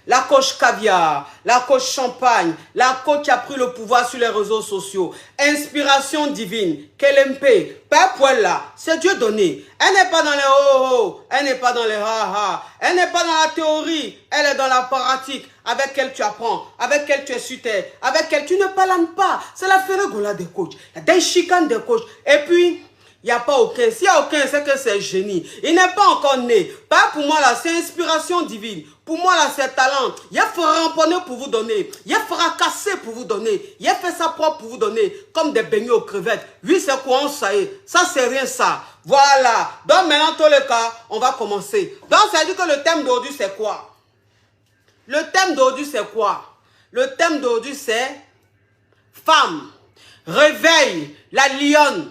la coach caviar, la coach champagne, la coach qui a pris le pouvoir sur les réseaux sociaux. Inspiration divine, Kelempe, Père Pouella, c'est Dieu donné. Elle n'est pas dans les oh-oh, elle n'est pas dans les ha-ha, elle n'est pas dans la théorie, elle est dans la pratique. Avec elle tu apprends, avec elle tu es sur terre, avec elle tu ne parles pas. C'est la ferregola des coachs, la déchicane des coachs. Et puis, il n'y a pas aucun. S'il n'y a aucun, c'est que c'est génie. Il n'est pas encore né. Pas pour moi là, c'est inspiration divine. Pour moi là, c'est talent. Il a fait ramponner pour vous donner. Il a fait fracasser pour vous donner. Il a fait sa propre pour vous donner. Comme des beignets aux crevettes. Oui, c'est quoi, on sait. Ça, c'est rien ça. Voilà. Donc maintenant, tous les cas, on va commencer. Donc, ça veut dire que le thème d'aujourd'hui, c'est quoi? Le thème d'aujourd'hui, c'est quoi? Le thème d'aujourd'hui, c'est femme. Réveille la lionne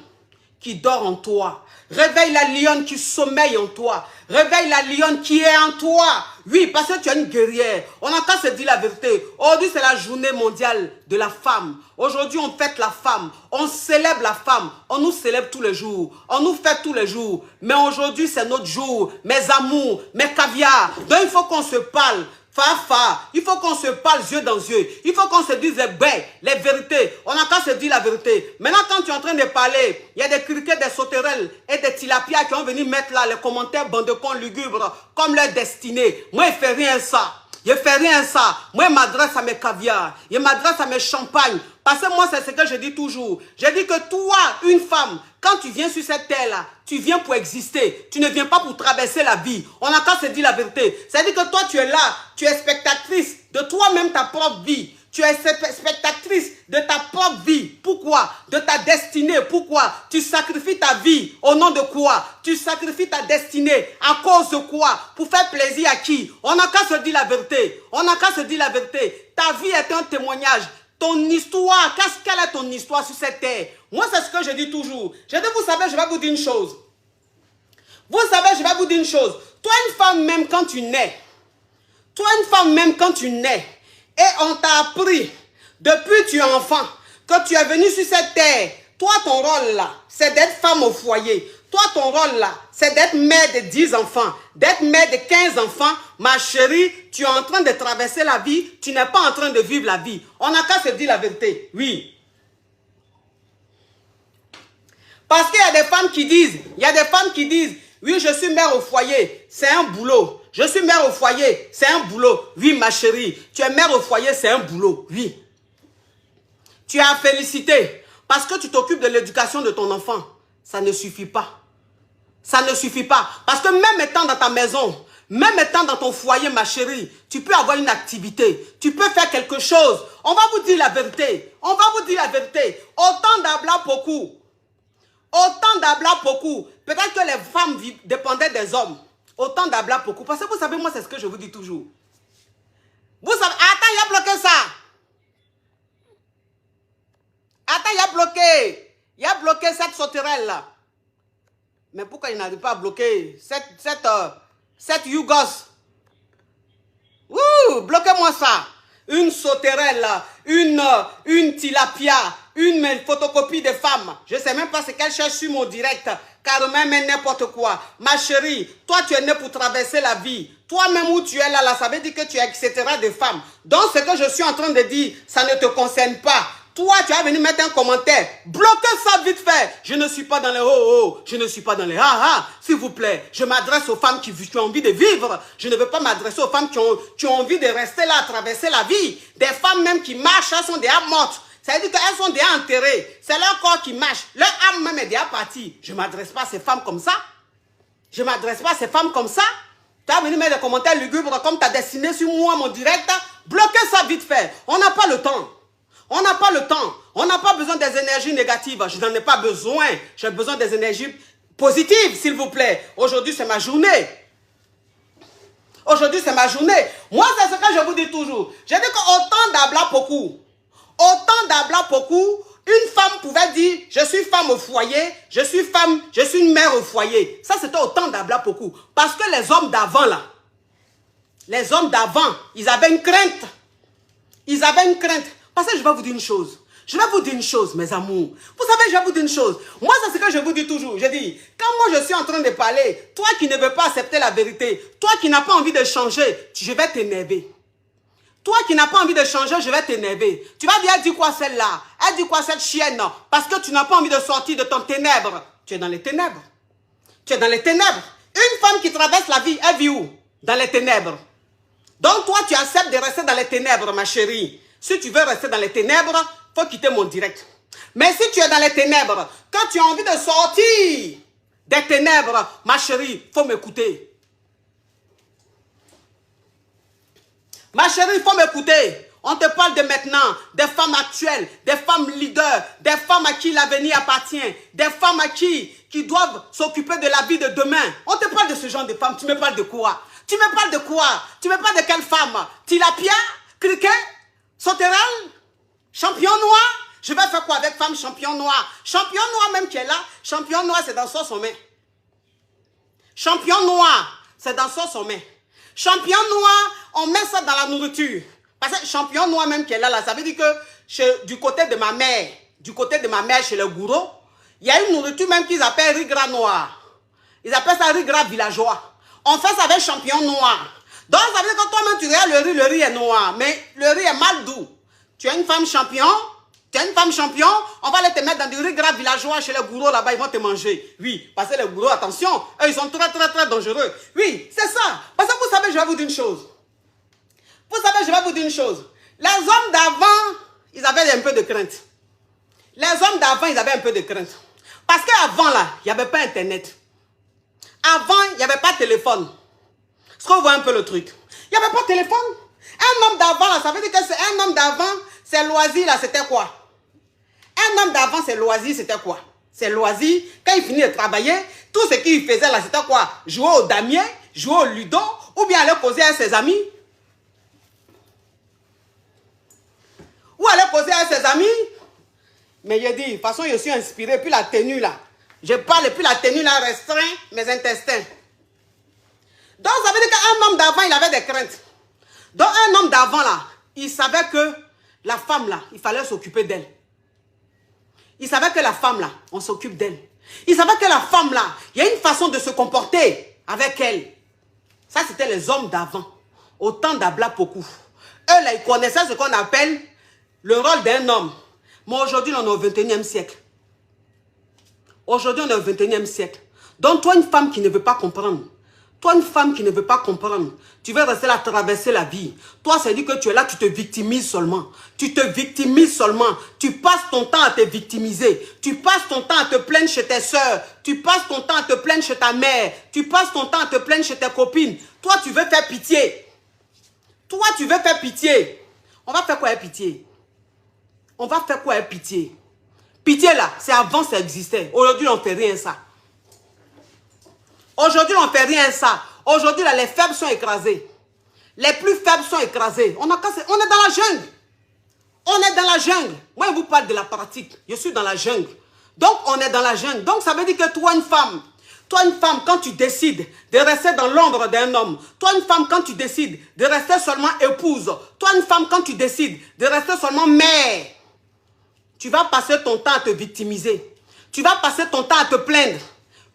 qui dort en toi. Réveille la lionne qui sommeille en toi. Réveille la lionne qui est en toi. Oui, parce que tu es une guerrière. On n'a qu'à se dire la vérité. Aujourd'hui, c'est la journée mondiale de la femme. Aujourd'hui, on fête la femme. On célèbre la femme. On nous célèbre tous les jours. On nous fête tous les jours. Mais aujourd'hui, c'est notre jour. Mes amours, mes caviars. Donc, il faut qu'on se parle. Il faut qu'on se parle yeux dans yeux. Il faut qu'on se dise les vérités. On n'a qu'à se dire la vérité. Maintenant, quand tu es en train de parler, il y a des criquets, des sauterelles et des tilapias qui vont venir mettre là les commentaires bande de cons lugubres comme leur destinée. Moi, je ne fais rien ça. Je ne fais rien ça. Moi, je m'adresse à mes caviars. Je m'adresse à mes champagnes. Parce que moi, c'est ce que je dis toujours. Je dis que toi, une femme, quand tu viens sur cette terre-là, tu viens pour exister. Tu ne viens pas pour traverser la vie. On n'a qu'à se dire la vérité. C'est-à-dire que toi, tu es là. Tu es spectatrice de toi-même, ta propre vie. Tu es spectatrice de ta propre vie. Pourquoi? De ta destinée. Pourquoi? Tu sacrifies ta vie. Au nom de quoi? Tu sacrifies ta destinée. À cause de quoi? Pour faire plaisir à qui? On n'a qu'à se dire la vérité. On n'a qu'à se dire la vérité. Ta vie est un témoignage. Ton histoire, quelle est ton histoire sur cette terre? Moi, c'est ce que je dis toujours. Je dis, vous savez, je vais vous dire une chose. Vous savez, je vais vous dire une chose. Toi, une femme, même quand tu nais, et on t'a appris, depuis que tu es enfant, que tu es venu sur cette terre, toi, ton rôle là, c'est d'être femme au foyer. Toi, ton rôle là, c'est d'être mère de 10 enfants, d'être mère de 15 enfants. Ma chérie, tu es en train de traverser la vie, tu n'es pas en train de vivre la vie. On n'a qu'à se dire la vérité, oui. Parce qu'il y a des femmes qui disent, oui, je suis mère au foyer, c'est un boulot. Je suis mère au foyer, c'est un boulot. Oui, ma chérie, tu es mère au foyer, c'est un boulot, oui. Tu as félicité parce que tu t'occupes de l'éducation de ton enfant. Ça ne suffit pas. Ça ne suffit pas. Parce que même étant dans ta maison, même étant dans ton foyer, ma chérie, tu peux avoir une activité. Tu peux faire quelque chose. On va vous dire la vérité. On va vous dire la vérité. Autant d'abla beaucoup. Autant d'abla beaucoup. Peut-être que les femmes dépendaient des hommes. Autant d'abla beaucoup. Parce que vous savez, moi, c'est ce que je vous dis toujours. Vous savez, attends, il a bloqué ça. Attends, il a bloqué. Il a bloqué cette sauterelle là. Mais pourquoi il n'arrive pas à bloquer cette Yougos? Ouh, bloquez-moi ça. Une sauterelle là, une tilapia, une photocopie de femme. Je ne sais même pas ce qu'elle cherche sur mon direct. Car même n'importe quoi. Ma chérie, toi tu es née pour traverser la vie. Toi-même où tu es là, ça veut dire que tu es etc. de femmes. Donc ce que je suis en train de dire, ça ne te concerne pas. Toi, tu vas venir mettre un commentaire. Bloquez ça vite fait. Je ne suis pas dans les oh-oh. Je ne suis pas dans les ah-ah. S'il vous plaît, je m'adresse aux femmes qui ont envie de vivre. Je ne veux pas m'adresser aux femmes qui ont envie de rester là, à traverser la vie. Des femmes même qui marchent, elles sont déjà mortes. Ça veut dire qu'elles sont déjà enterrées. C'est leur corps qui marche. Leur âme même est déjà partie. Je ne m'adresse pas à ces femmes comme ça. Je ne m'adresse pas à ces femmes comme ça. Tu vas venir mettre des commentaires lugubres comme tu as dessiné sur moi, mon direct. Bloquez ça vite fait. On n'a pas le temps. On n'a pas le temps. On n'a pas besoin des énergies négatives. Je n'en ai pas besoin. J'ai besoin des énergies positives, s'il vous plaît. Aujourd'hui, c'est ma journée. Aujourd'hui, c'est ma journée. Moi, c'est ce que je vous dis toujours. J'ai dit qu'autant d'abla beaucoup, une femme pouvait dire, je suis femme au foyer, je suis femme, je suis une mère au foyer. Ça, c'était autant d'abla beaucoup. Parce que les hommes d'avant, là, les hommes d'avant, ils avaient une crainte. Ils avaient une crainte. Parce que je vais vous dire une chose. Je vais vous dire une chose, mes amours. Vous savez, je vais vous dire une chose. Moi, c'est ce que je vous dis toujours. Je dis, quand moi je suis en train de parler, toi qui ne veux pas accepter la vérité, toi qui n'as pas envie de changer, je vais t'énerver. Toi qui n'as pas envie de changer, je vais t'énerver. Tu vas dire, elle dit quoi celle-là? Elle dit quoi cette chienne? Parce que tu n'as pas envie de sortir de ton ténèbre. Tu es dans les ténèbres. Tu es dans les ténèbres. Une femme qui traverse la vie, elle vit où? Dans les ténèbres. Donc toi, tu acceptes de rester dans les ténèbres, ma chérie. Si tu veux rester dans les ténèbres, il faut quitter mon direct. Mais si tu es dans les ténèbres, quand tu as envie de sortir des ténèbres, ma chérie, il faut m'écouter. Ma chérie, il faut m'écouter. On te parle de maintenant, des femmes actuelles, des femmes leaders, des femmes à qui l'avenir appartient, des femmes à qui doivent s'occuper de la vie de demain. On te parle de ce genre de femmes. Tu me parles de quoi? Tu me parles de quoi? Tu me parles de quelle femme? Tilapia? Criquet? Sauterelle? Champion noir? Je vais faire quoi avec femme champion noir? Champion noir même qui est là, champion noir c'est dans son sommet. Champion noir, c'est dans son sommet. Champion noir, on met ça dans la nourriture. Parce que champion noir même qui est là, ça veut dire que du côté de ma mère, chez le gourou, il y a une nourriture même qu'ils appellent riz gras noir. Ils appellent ça riz gras villageois. On fait ça avec champion noir. Donc ça veut dire que toi-même tu regardes le riz est noir, mais le riz est mal doux. Tu es une femme champion, on va aller te mettre dans du riz gras villageois chez les gourous là-bas, ils vont te manger. Oui, parce que les gourous, attention, eux, ils sont très, très, très dangereux. Oui, c'est ça. Parce que vous savez, je vais vous dire une chose. Les hommes d'avant, ils avaient un peu de crainte. Parce qu'avant, là, il n'y avait pas Internet. Avant, il n'y avait pas de téléphone. Est-ce qu'on voit un peu le truc? Il n'y avait pas de téléphone. Un homme d'avant, là, ça veut dire que c'est un homme d'avant, ses loisirs, là, c'était quoi? Un homme d'avant, ses loisirs, c'était quoi? Ses loisirs, quand il finit de travailler, tout ce qu'il faisait, là, c'était quoi? Jouer au damier, jouer au ludo, ou bien aller causer avec ses amis. Mais je dis, de toute façon, je suis inspiré, puis la tenue, là. Je parle, et puis la tenue, là, restreint mes intestins. Donc, ça veut dire qu'un homme d'avant, il avait des craintes. Donc, un homme d'avant, là, il savait que la femme, là, il fallait s'occuper d'elle. Il savait que la femme, là, on s'occupe d'elle. Il savait que la femme, là, il y a une façon de se comporter avec elle. Ça, c'était les hommes d'avant. Au temps d'Abla Poku. Eux, là, ils connaissaient ce qu'on appelle le rôle d'un homme. Mais aujourd'hui, on est au 21e siècle. Aujourd'hui, on est au 21e siècle. Donc, toi, une femme qui ne veut pas comprendre, tu veux rester là, traverser la vie. Toi, c'est dit que tu es là, tu te victimises seulement. Tu passes ton temps à te victimiser. Tu passes ton temps à te plaindre chez tes soeurs. Tu passes ton temps à te plaindre chez ta mère. Tu passes ton temps à te plaindre chez tes copines. Toi, tu veux faire pitié. On va faire quoi avec pitié? Pitié, là, c'est avant ça existait. Aujourd'hui, on ne fait rien ça. Aujourd'hui, là, les faibles sont écrasés. Les plus faibles sont écrasés. On est dans la jungle. Moi, je vous parle de la pratique. Je suis dans la jungle. Donc, on est dans la jungle. Donc, ça veut dire que toi, une femme, quand tu décides de rester dans l'ombre d'un homme, toi, une femme, quand tu décides de rester seulement épouse, toi, une femme, quand tu décides de rester seulement mère, tu vas passer ton temps à te victimiser. Tu vas passer ton temps à te plaindre.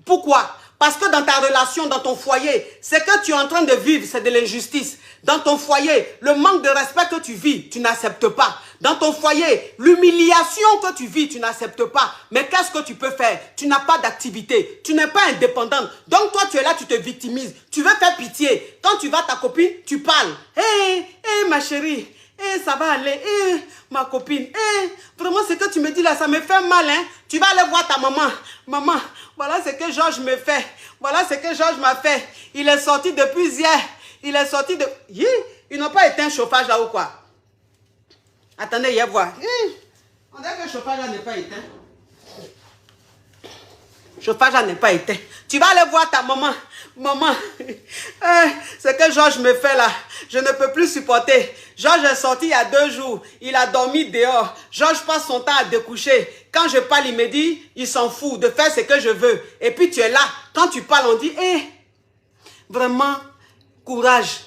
Pourquoi? Parce que dans ta relation, dans ton foyer, ce que tu es en train de vivre, c'est de l'injustice. Dans ton foyer, le manque de respect que tu vis, tu n'acceptes pas. Dans ton foyer, l'humiliation que tu vis, tu n'acceptes pas. Mais qu'est-ce que tu peux faire? Tu n'as pas d'activité. Tu n'es pas indépendante. Donc toi, tu es là, tu te victimises. Tu veux faire pitié. Quand tu vas à ta copine, tu parles. Hé, ma chérie. Ça va aller, ma copine, vraiment ce que tu me dis là, ça me fait mal, hein. Tu vas aller voir ta maman. Maman, voilà ce que Georges me fait. Voilà ce que Georges m'a fait. Il est sorti depuis hier. Ils n'ont pas éteint le chauffage là ou quoi? Attendez, viens voir. On dirait que le chauffage là n'est pas éteint. Le chauffage là n'est pas éteint. Tu vas aller voir ta maman. Maman, ce que Georges me fait là, je ne peux plus supporter. Georges est sorti il y a 2 jours. Il a dormi dehors. Georges passe son temps à découcher. Quand je parle, il me dit, il s'en fout de faire ce que je veux. Et puis tu es là. Quand tu parles, on dit, vraiment, courage.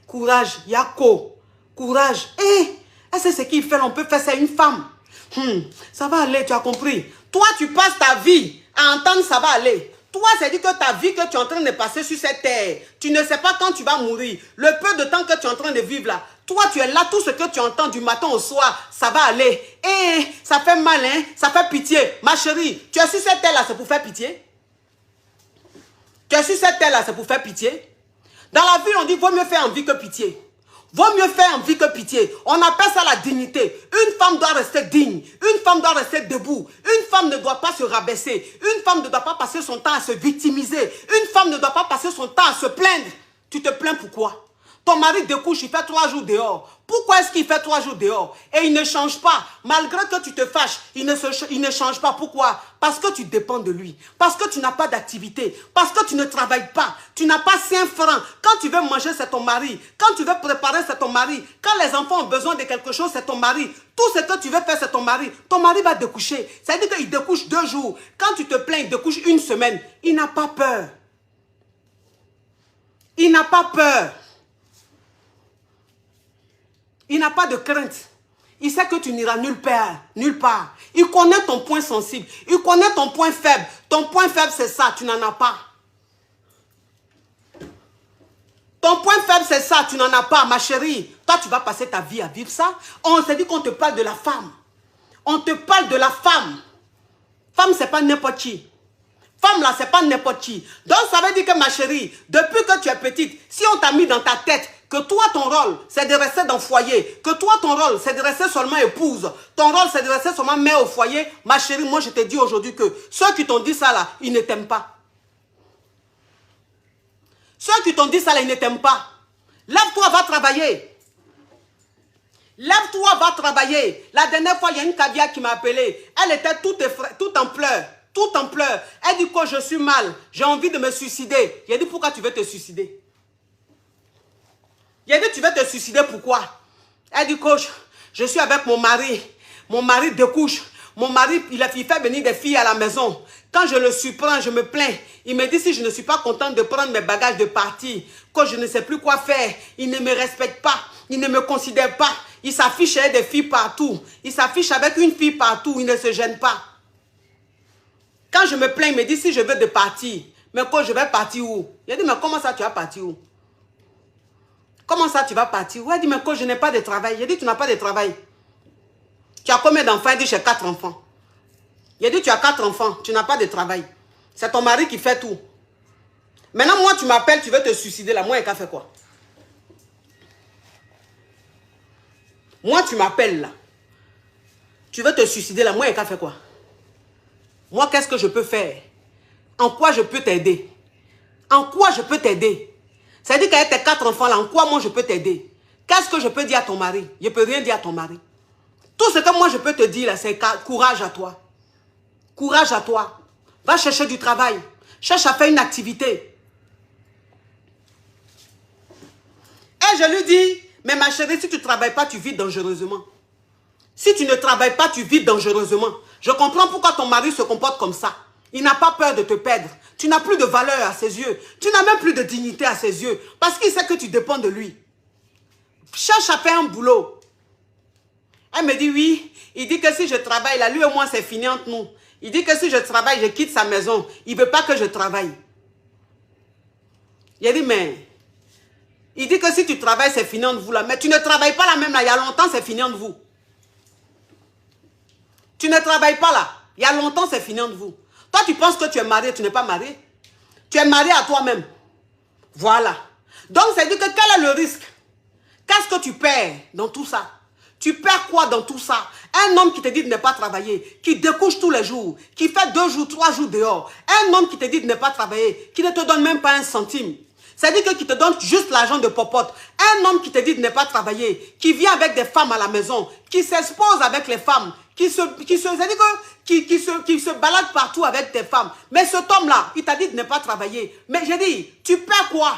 Courage, Yako. Courage. C'est ce qu'il fait. On peut faire ça à une femme. Ça va aller, tu as compris. Toi, tu passes ta vie à entendre ça va aller. Toi, c'est dit que ta vie que tu es en train de passer sur cette terre, tu ne sais pas quand tu vas mourir. Le peu de temps que tu es en train de vivre là, Toi, tu es là, tout ce que tu entends du matin au soir, ça va aller. Et ça fait mal, hein? Ça fait pitié. Ma chérie, tu es sur cette terre-là, c'est pour faire pitié? Tu es sur cette terre-là, c'est pour faire pitié? Dans la vie, on dit, vaut mieux faire envie que pitié. Vaut mieux faire envie que pitié. On appelle ça la dignité. Une femme doit rester digne. Une femme doit rester debout. Une femme ne doit pas se rabaisser. Une femme ne doit pas passer son temps à se victimiser. Une femme ne doit pas passer son temps à se plaindre. Tu te plains pourquoi? Ton mari découche, il fait 3 jours dehors. Pourquoi est-ce qu'il fait 3 jours dehors? Et il ne change pas. Malgré que tu te fâches, il ne change pas. Pourquoi? Parce que tu dépends de lui. Parce que tu n'as pas d'activité. Parce que tu ne travailles pas. Tu n'as pas 5 francs. Quand tu veux manger, c'est ton mari. Quand tu veux préparer, c'est ton mari. Quand les enfants ont besoin de quelque chose, c'est ton mari. Tout ce que tu veux faire, c'est ton mari. Ton mari va découcher. Ça veut dire qu'il découche 2 jours. Quand tu te plains, il découche 1 semaine. Il n'a pas peur. Il n'a pas peur. Il n'a pas de crainte. Il sait que tu n'iras nulle part. Nulle part. Il connaît ton point sensible. Il connaît ton point faible. Ton point faible, c'est ça. Tu n'en as pas. Ton point faible, c'est ça. Tu n'en as pas, ma chérie. Toi, tu vas passer ta vie à vivre ça. On s'est dit qu'on te parle de la femme. On te parle de la femme. Femme, c'est pas n'importe qui. Femme, là, c'est pas n'importe qui. Donc, ça veut dire que, ma chérie, depuis que tu es petite, si on t'a mis dans ta tête que toi, ton rôle, c'est de rester dans le foyer, que toi, ton rôle, c'est de rester seulement épouse, ton rôle, c'est de rester seulement mère au foyer, ma chérie, moi, je te dis aujourd'hui que ceux qui t'ont dit ça, là, ils ne t'aiment pas. Ceux qui t'ont dit ça, là, ils ne t'aiment pas. Lève-toi, va travailler. Lève-toi, va travailler. La dernière fois, il y a une caviar qui m'a appelé. Elle était toute en pleurs. Tout en pleurs. Elle dit que je suis mal. J'ai envie de me suicider. Il a dit, pourquoi tu veux te suicider? Il a dit, tu veux te suicider, pourquoi? Elle dit, coach, je suis avec mon mari. Mon mari découche. Mon mari, il fait venir des filles à la maison. Quand je le surprends, je me plains. Il me dit, si je ne suis pas contente de prendre mes bagages de partir, que je ne sais plus quoi faire, il ne me respecte pas. Il ne me considère pas. Il s'affiche avec des filles partout. Il s'affiche avec une fille partout. Il ne se gêne pas. Quand je me plains, il me dit, si je veux de partir, mais quand je vais partir où? Il a dit, mais comment ça tu vas partir où? Comment ça tu vas partir où? Il a dit, mais quand je n'ai pas de travail. Il a dit, tu n'as pas de travail. Tu as combien d'enfants? Il dit, j'ai 4 enfants. Il a dit, tu as 4 enfants, tu n'as pas de travail. C'est ton mari qui fait tout. Maintenant, moi, tu m'appelles, tu veux te suicider là. Moi, il a fait quoi? Moi, tu m'appelles là. Tu veux te suicider là. Moi, il a fait quoi? Moi, qu'est-ce que je peux faire? En quoi je peux t'aider? En quoi je peux t'aider? C'est-à-dire qu'avec tes 4 enfants là, en quoi moi je peux t'aider? Qu'est-ce que je peux dire à ton mari? Je ne peux rien dire à ton mari. Tout ce que moi je peux te dire là, c'est courage à toi. Courage à toi. Va chercher du travail. Cherche à faire une activité. Et je lui dis, mais ma chérie, si tu ne travailles pas, tu vis dangereusement. Si tu ne travailles pas, tu vis dangereusement. Je comprends pourquoi ton mari se comporte comme ça. Il n'a pas peur de te perdre. Tu n'as plus de valeur à ses yeux. Tu n'as même plus de dignité à ses yeux. Parce qu'il sait que tu dépends de lui. Cherche à faire un boulot. Elle me dit oui. Il dit que si je travaille, là, lui et moi, c'est fini entre nous. Il dit que si je travaille, je quitte sa maison. Il ne veut pas que je travaille. Il a dit, mais... Il dit que si tu travailles, c'est fini entre vous là. Mais tu ne travailles pas là même là. Il y a longtemps, c'est fini entre vous. Tu ne travailles pas là. Il y a longtemps, c'est fini entre vous. Toi, tu penses que tu es marié, tu n'es pas marié. Tu es marié à toi-même. Voilà. Donc, c'est dire que quel est le risque? Qu'est-ce que tu perds dans tout ça? Tu perds quoi dans tout ça? Un homme qui te dit de ne pas travailler, qui découche tous les jours, qui fait 2 jours, 3 jours dehors. Un homme qui te dit de ne pas travailler, qui ne te donne même pas un centime. C'est-à-dire qu'il te donne juste l'argent de popote. Un homme qui te dit de ne pas travailler, qui vient avec des femmes à la maison, qui s'expose avec les femmes, qui se balade partout avec tes femmes. Mais cet homme-là, il t'a dit de ne pas travailler. Mais j'ai dit, tu perds quoi?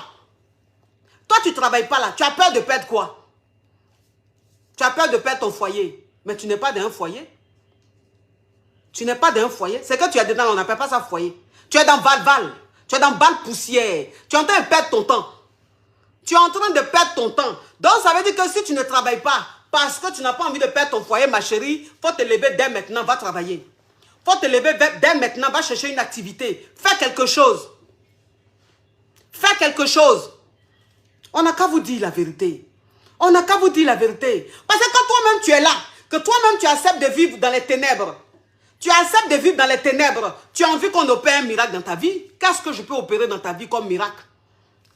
Toi, tu ne travailles pas là. Tu as peur de perdre quoi? Tu as peur de perdre ton foyer. Mais tu n'es pas d'un foyer. Tu n'es pas d'un foyer. C'est que tu es dedans, on n'appelle pas ça foyer. Tu es dans Val-Val. Tu es dans balle-poussière. Tu es en train de perdre ton temps. Tu es en train de perdre ton temps. Donc, ça veut dire que si tu ne travailles pas, parce que tu n'as pas envie de perdre ton foyer, ma chérie, il faut te lever dès maintenant, va travailler. Il faut te lever dès maintenant, va chercher une activité. Fais quelque chose. Fais quelque chose. On n'a qu'à vous dire la vérité. On n'a qu'à vous dire la vérité. Parce que quand toi-même tu es là, que toi-même tu acceptes de vivre dans les ténèbres, tu acceptes de vivre dans les ténèbres, tu as envie qu'on opère un miracle dans ta vie, qu'est-ce que je peux opérer dans ta vie comme miracle?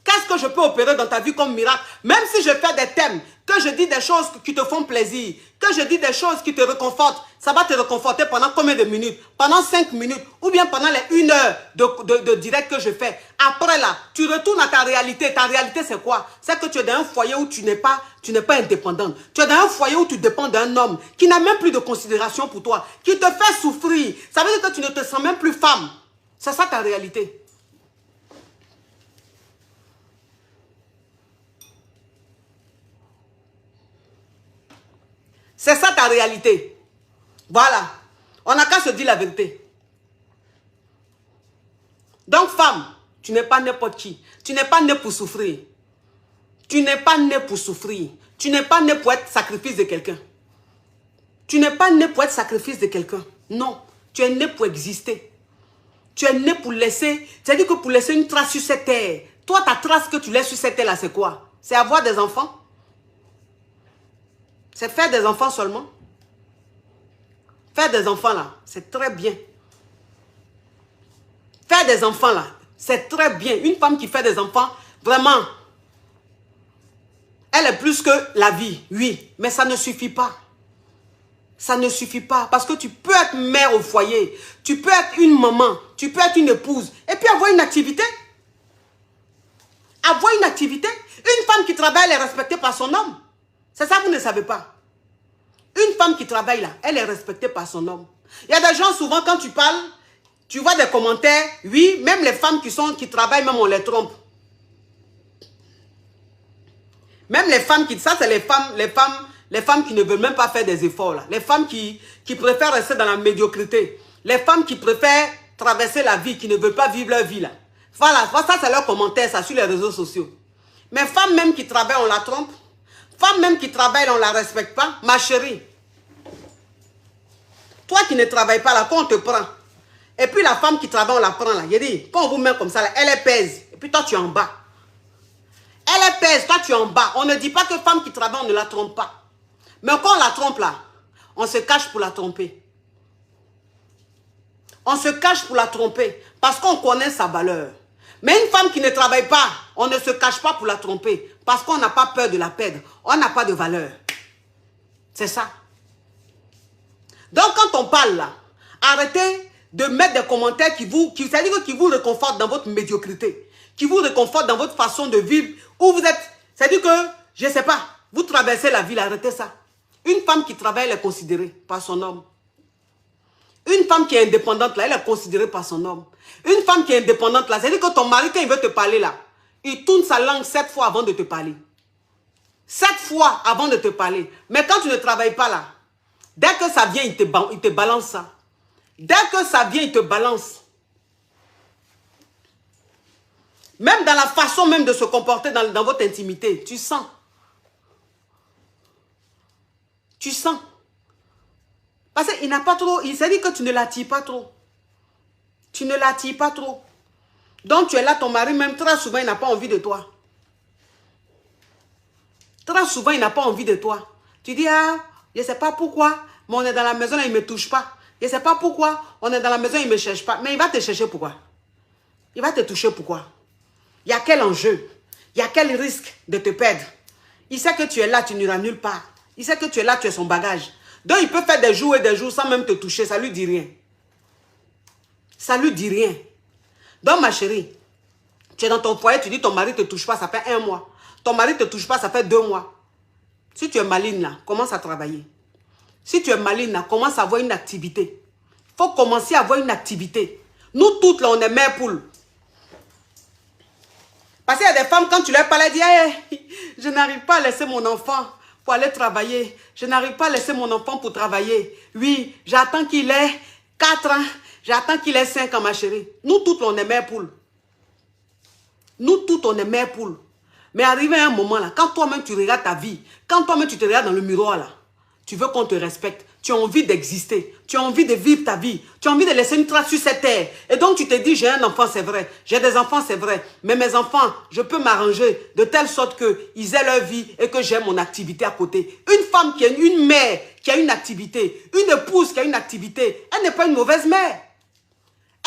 Qu'est-ce que je peux opérer dans ta vie comme miracle? Même si je fais des thèmes, que je dis des choses qui te font plaisir, que je dis des choses qui te réconfortent, ça va te réconforter pendant combien de minutes? Pendant 5 minutes ou bien pendant les 1 heure de direct que je fais. Après là, tu retournes à ta réalité. Ta réalité c'est quoi? C'est que tu es dans un foyer où tu n'es pas indépendante. Tu es dans un foyer où tu dépends d'un homme qui n'a même plus de considération pour toi, qui te fait souffrir. Ça veut dire que tu ne te sens même plus femme. C'est ça ta réalité. C'est ça ta réalité. Voilà. On n'a qu'à se dire la vérité. Donc, femme, tu n'es pas n'importe qui. Tu n'es pas née pour souffrir. Tu n'es pas née pour souffrir. Tu n'es pas née pour être sacrifice de quelqu'un. Tu n'es pas née pour être sacrifice de quelqu'un. Non. Tu es née pour exister. Tu es née pour laisser... C'est-à-dire que pour laisser une trace sur cette terre. Toi, ta trace que tu laisses sur cette terre-là, c'est quoi? C'est avoir des enfants? C'est faire des enfants seulement. Faire des enfants là, c'est très bien. Faire des enfants là, c'est très bien. Une femme qui fait des enfants, vraiment, elle est plus que la vie, oui. Mais ça ne suffit pas. Ça ne suffit pas. Parce que tu peux être mère au foyer. Tu peux être une maman. Tu peux être une épouse. Et puis avoir une activité. Avoir une activité. Une femme qui travaille, elle est respectée par son homme. C'est ça, vous ne savez pas. Une femme qui travaille là, elle est respectée par son homme. Il y a des gens, souvent, quand tu parles, tu vois des commentaires. Oui, même les femmes qui travaillent, même on les trompe. Même les femmes qui... Ça, c'est les femmes qui ne veulent même pas faire des efforts. Là. Les femmes qui préfèrent rester dans la médiocrité. Les femmes qui préfèrent traverser la vie, qui ne veulent pas vivre leur vie. Là. Voilà, ça, c'est leur commentaire, ça, sur les réseaux sociaux. Mais femmes même qui travaillent, on la trompe. Femme même qui travaille, on ne la respecte pas. Ma chérie, toi qui ne travailles pas là, quand on te prend, et puis la femme qui travaille, on la prend là. Il dit, quand on vous met comme ça, là, elle pèse. Et puis toi, tu es en bas. Elle pèse, toi, tu es en bas. On ne dit pas que femme qui travaille, on ne la trompe pas. Mais quand on la trompe là, on se cache pour la tromper. On se cache pour la tromper parce qu'on connaît sa valeur. Mais une femme qui ne travaille pas, on ne se cache pas pour la tromper. Parce qu'on n'a pas peur de la perdre. On n'a pas de valeur. C'est ça. Donc quand on parle là, arrêtez de mettre des commentaires qui vous réconfortent dans votre médiocrité. Qui vous réconfortent dans votre façon de vivre. Où vous êtes, c'est-à-dire que, je ne sais pas, vous traversez la ville, arrêtez ça. Une femme qui travaille, elle est considérée par son homme. Une femme qui est indépendante là, elle est considérée par son homme. Une femme qui est indépendante là, c'est-à-dire que ton mari, quand il veut te parler là, il tourne sa langue 7 fois avant de te parler. 7 fois avant de te parler. Mais quand tu ne travailles pas là, dès que ça vient, il te balance ça. Dès que ça vient, il te balance. Même dans la façon même de se comporter dans votre intimité, tu sens. Tu sens. Parce qu'il n'a pas trop, il s'est dit que tu ne l'attires pas trop. Tu ne l'attires pas trop. Donc tu es là, ton mari même très souvent, il n'a pas envie de toi. Très souvent, il n'a pas envie de toi. Tu dis, ah, je ne sais pas pourquoi, mais on est dans la maison, là, il ne me touche pas. Je ne sais pas pourquoi, on est dans la maison, il ne me cherche pas. Mais il va te chercher pourquoi? Il va te toucher pourquoi? Il y a quel enjeu? Il y a quel risque de te perdre? Il sait que tu es là, tu n'iras nulle part. Il sait que tu es là, tu es son bagage. Donc il peut faire des jours et des jours sans même te toucher, ça ne lui dit rien. Ça ne lui dit rien. Donc ma chérie, tu es dans ton foyer, tu dis ton mari ne te touche pas, ça fait 1 mois. Ton mari ne te touche pas, ça fait 2 mois. Si tu es maligne là, commence à travailler. Si tu es maligne là, commence à avoir une activité. Il faut commencer à avoir une activité. Nous toutes là, on est mères poules. Parce qu'il y a des femmes, quand tu leur parles, elles disent, hey, je n'arrive pas à laisser mon enfant pour aller travailler. Je n'arrive pas à laisser mon enfant pour travailler. Oui, j'attends qu'il ait 4 ans. J'attends qu'il ait 5 ans, ma chérie. Nous toutes, on est mères poules. Nous toutes, on est mères poules. Mais arrivé à un moment là, quand toi-même tu regardes ta vie, quand toi-même tu te regardes dans le miroir là, Tu veux qu'on te respecte. Tu as envie d'exister. Tu as envie de vivre ta vie. Tu as envie de laisser une trace sur cette terre. Et donc, tu te dis, j'ai un enfant, c'est vrai. J'ai des enfants, c'est vrai. Mais mes enfants, je peux m'arranger de telle sorte qu'ils aient leur vie et que j'ai mon activité à côté. Une femme qui est une mère, qui a une activité, une épouse qui a une activité, elle n'est pas une mauvaise mère.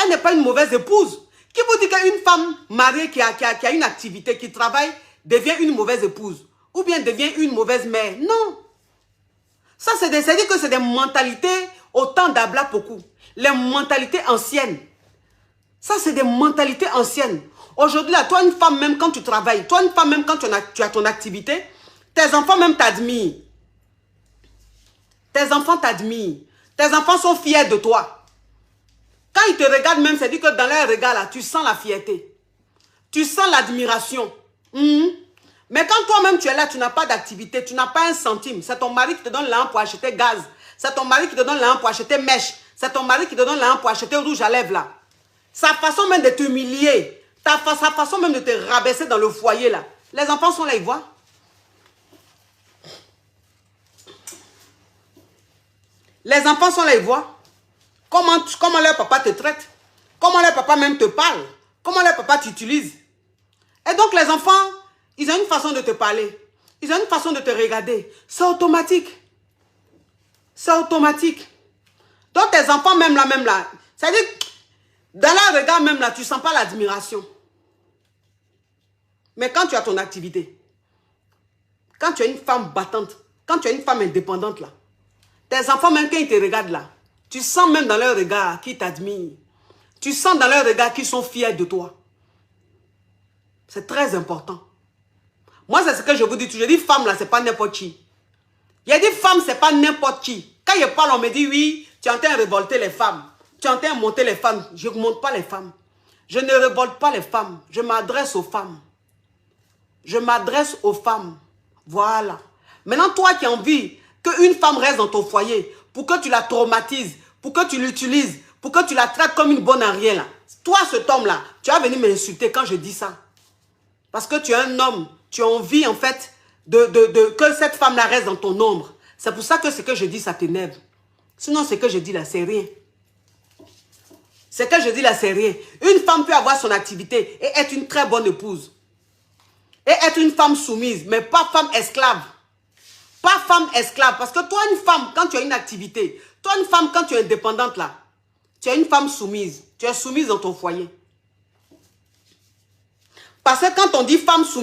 Elle n'est pas une mauvaise épouse. Qui vous dit qu'une femme mariée qui a une activité, qui travaille, devient une mauvaise épouse? Ou bien devient une mauvaise mère? Non. Ça, c'est-à-dire que c'est des mentalités au temps d'Abla Poku. Les mentalités anciennes. Ça, c'est des mentalités anciennes. Aujourd'hui, là, toi, une femme, même quand tu travailles, toi, une femme, même quand tu as ton activité, tes enfants même t'admirent. Tes enfants t'admirent. Tes enfants sont fiers de toi. Quand ils te regardent même, c'est dit que dans leur regard, là, tu sens la fierté. Tu sens l'admiration. Mais quand toi-même tu es là, tu n'as pas d'activité, tu n'as pas un centime. C'est ton mari qui te donne l'argent pour acheter gaz. C'est ton mari qui te donne l'argent pour acheter mèche. C'est ton mari qui te donne l'argent pour acheter rouge à lèvres là. Sa façon même de t'humilier, sa façon même de te rabaisser dans le foyer là. Les enfants sont là, ils voient. Les enfants sont là, ils voient. Comment leur papa te traite. Comment leur papa même te parle. Comment leur papa t'utilise. Et donc les enfants, ils ont une façon de te parler. Ils ont une façon de te regarder. C'est automatique. C'est automatique. Donc tes enfants même là, c'est-à-dire, dans leur regard même là, tu ne sens pas l'admiration. Mais quand tu as ton activité, quand tu es une femme battante, quand tu es une femme indépendante là, tes enfants même quand ils te regardent là, tu sens même dans leur regard qu'ils t'admirent. Tu sens dans leur regard qu'ils sont fiers de toi. C'est très important. Moi, c'est ce que je vous dis. Je dis femme là, c'est pas n'importe qui. Il a dit femme, c'est pas n'importe qui. Quand je parle, on me dit oui, tu es en train de révolter les femmes. Tu es en train de monter les femmes. Je ne monte pas les femmes. Je ne révolte pas les femmes. Je m'adresse aux femmes. Je m'adresse aux femmes. Voilà. Maintenant, toi qui as envie qu'une femme reste dans ton foyer, pour que tu la traumatises, pour que tu l'utilises, pour que tu la traites comme une bonne arrière là. Toi, cet homme-là, tu vas venir m'insulter quand je dis ça. Parce que tu es un homme. Tu as envie, en fait, que cette femme-là reste dans ton ombre. C'est pour ça que ce que je dis, ça t'énerve. Sinon, ce que je dis là, c'est rien. Ce que je dis là, c'est rien. Une femme peut avoir son activité et être une très bonne épouse. Et être une femme soumise, mais pas femme esclave. Pas femme esclave. Parce que toi, une femme, quand tu as une activité, toi, une femme, quand tu es indépendante là, tu es une femme soumise. Tu es soumise dans ton foyer. Parce que quand on dit femme soumise,